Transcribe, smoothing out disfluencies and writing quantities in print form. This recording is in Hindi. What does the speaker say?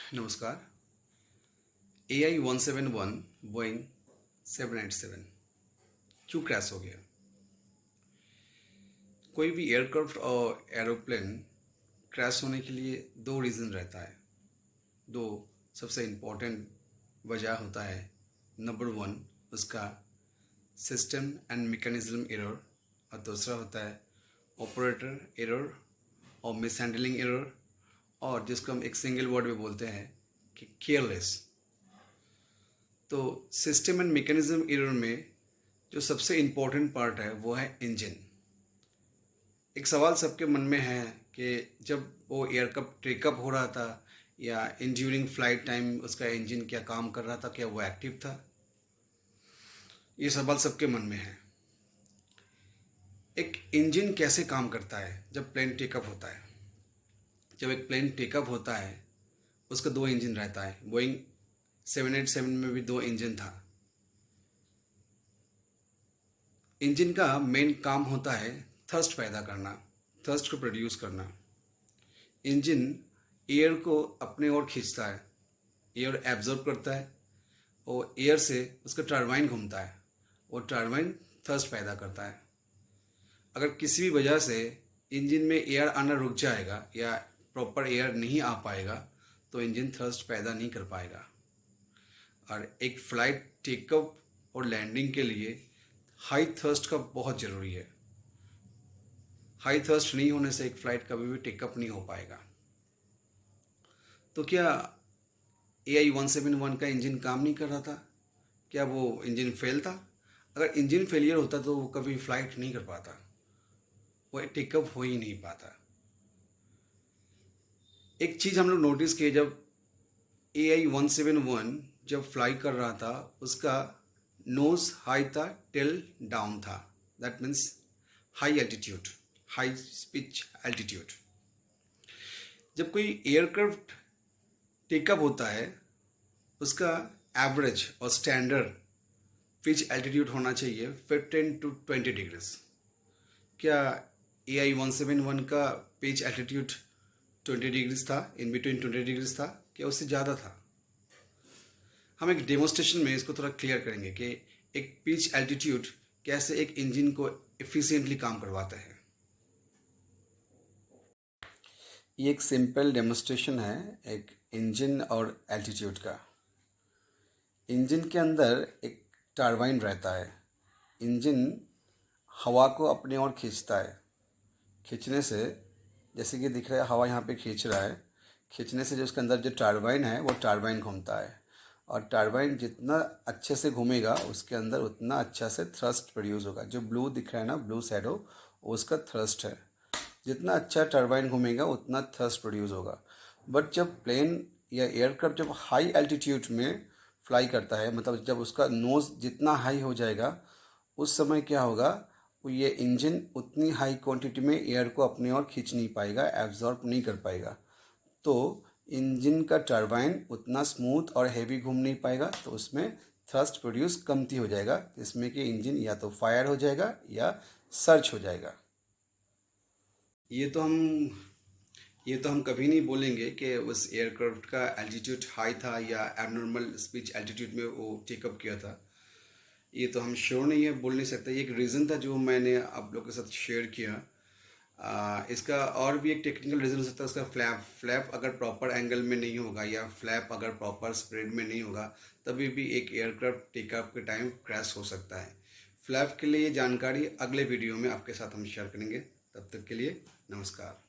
नमस्कार। AI-171 बोइंग 787 क्यों क्रैश हो गया? कोई भी एयरक्राफ्ट और एरोप्लेन क्रैश होने के लिए दो रीज़न रहता है। दो सबसे इम्पोर्टेंट वजह होता है। नंबर वन, उसका सिस्टम एंड मैकेनिज्म एरर, और दूसरा होता है ऑपरेटर एरर और मिसहैंडलिंग एरर, और जिसको हम एक सिंगल वर्ड में बोलते हैं कि केयरलेस। तो सिस्टम एंड मैकेनिज्म एरर में जो सबसे इम्पोर्टेंट पार्ट है वो है इंजन। एक सवाल सबके मन में है कि जब वो एयरक्राफ्ट टेकअप हो रहा था या इन ड्यूरिंग फ्लाइट टाइम उसका इंजन क्या काम कर रहा था, क्या वो एक्टिव था? ये सवाल सबके मन में है। एक इंजन कैसे काम करता है जब प्लेन टेकअप होता है? जब एक प्लेन टेकअप होता है उसका दो इंजन रहता है। बोइंग 787 में भी दो इंजन था। इंजन का मेन काम होता है थर्स्ट पैदा करना, थर्स्ट को प्रोड्यूस करना। इंजन एयर को अपने ओर खींचता है, एयर एब्जॉर्ब करता है और एयर से उसका टरबाइन घूमता है और टरबाइन थर्स्ट पैदा करता है। अगर किसी भी वजह से इंजन में एयर आना रुक जाएगा या प्रॉपर एयर नहीं आ पाएगा तो इंजन थर्स्ट पैदा नहीं कर पाएगा। और एक फ्लाइट टेकअप और लैंडिंग के लिए हाई थर्स्ट का बहुत ज़रूरी है। हाई थर्स्ट नहीं होने से एक फ़्लाइट कभी भी टेकअप नहीं हो पाएगा। तो क्या AI-171 का इंजन काम नहीं कर रहा था? क्या वो इंजन फेल था? अगर इंजन फेलियर होता तो वो कभी फ्लाइट नहीं कर पाता, वो टेकअप हो ही नहीं पाता। एक चीज़ हम लोग नोटिस किए, जब AI-171 जब फ्लाई कर रहा था उसका नोज हाई था, टेल डाउन था। That means high altitude, high pitch altitude. जब कोई एयरक्राफ्ट टेकअप होता है उसका एवरेज और स्टैंडर्ड पिच एल्टीट्यूड होना चाहिए 15 to 20 डिग्रीज। क्या AI-171 का पिच एल्टीट्यूड 20 डिग्रीज था? इन बिटवीन 20 डिग्रीज था? क्या उससे ज़्यादा था? हम एक डेमोस्ट्रेशन में इसको थोड़ा क्लियर करेंगे कि एक पिच एल्टीट्यूड कैसे एक इंजन को एफिशिएंटली काम करवाता है। ये एक सिंपल डेमोस्ट्रेशन है एक इंजन और एल्टीट्यूड का। इंजन के अंदर एक टरबाइन रहता है। इंजन हवा को अपने ओर खींचता है। खींचने से, जैसे कि दिख रहा है हवा यहाँ पे खींच रहा है, खींचने से जो उसके अंदर जो टरबाइन है वो टरबाइन घूमता है, और टरबाइन जितना अच्छे से घूमेगा उसके अंदर उतना अच्छा से थ्रस्ट प्रोड्यूस होगा। जो ब्लू दिख रहा है ना, ब्लू शैडो, वो उसका थ्रस्ट है। जितना अच्छा टरबाइन घूमेगा उतना थ्रस्ट प्रोड्यूस होगा। बट जब प्लेन या एयरक्राफ्ट जब हाई एल्टीट्यूड में फ्लाई करता है, मतलब जब उसका नोज़ जितना हाई हो जाएगा उस समय क्या होगा, वो ये इंजन उतनी हाई क्वांटिटी में एयर को अपनी ओर खींच नहीं पाएगा, एब्जॉर्ब नहीं कर पाएगा। तो इंजन का टरबाइन उतना स्मूथ और हैवी घूम नहीं पाएगा, तो उसमें थ्रस्ट प्रोड्यूस कमती हो जाएगा, जिसमें कि इंजन या तो फायर हो जाएगा या सर्च हो जाएगा। ये तो हम ये तो हम कभी नहीं बोलेंगे कि उस एयरक्राफ्ट का एल्टीट्यूड हाई था या एबनॉर्मल स्पीच एल्टीट्यूड में वो टेकअप किया था। ये तो हम श्योर नहीं है, बोल नहीं सकते। ये एक रीज़न था जो मैंने आप लोग के साथ शेयर किया। इसका और भी एक टेक्निकल रीज़न हो सकता है। उसका फ्लैप अगर प्रॉपर एंगल में नहीं होगा या फ्लैप अगर प्रॉपर स्प्रेड में नहीं होगा, तभी भी एक एयरक्राफ्ट टेकअप के टाइम क्रैश हो सकता है। फ्लैप के लिए ये जानकारी अगले वीडियो में आपके साथ हम शेयर करेंगे। तब तक के लिए नमस्कार।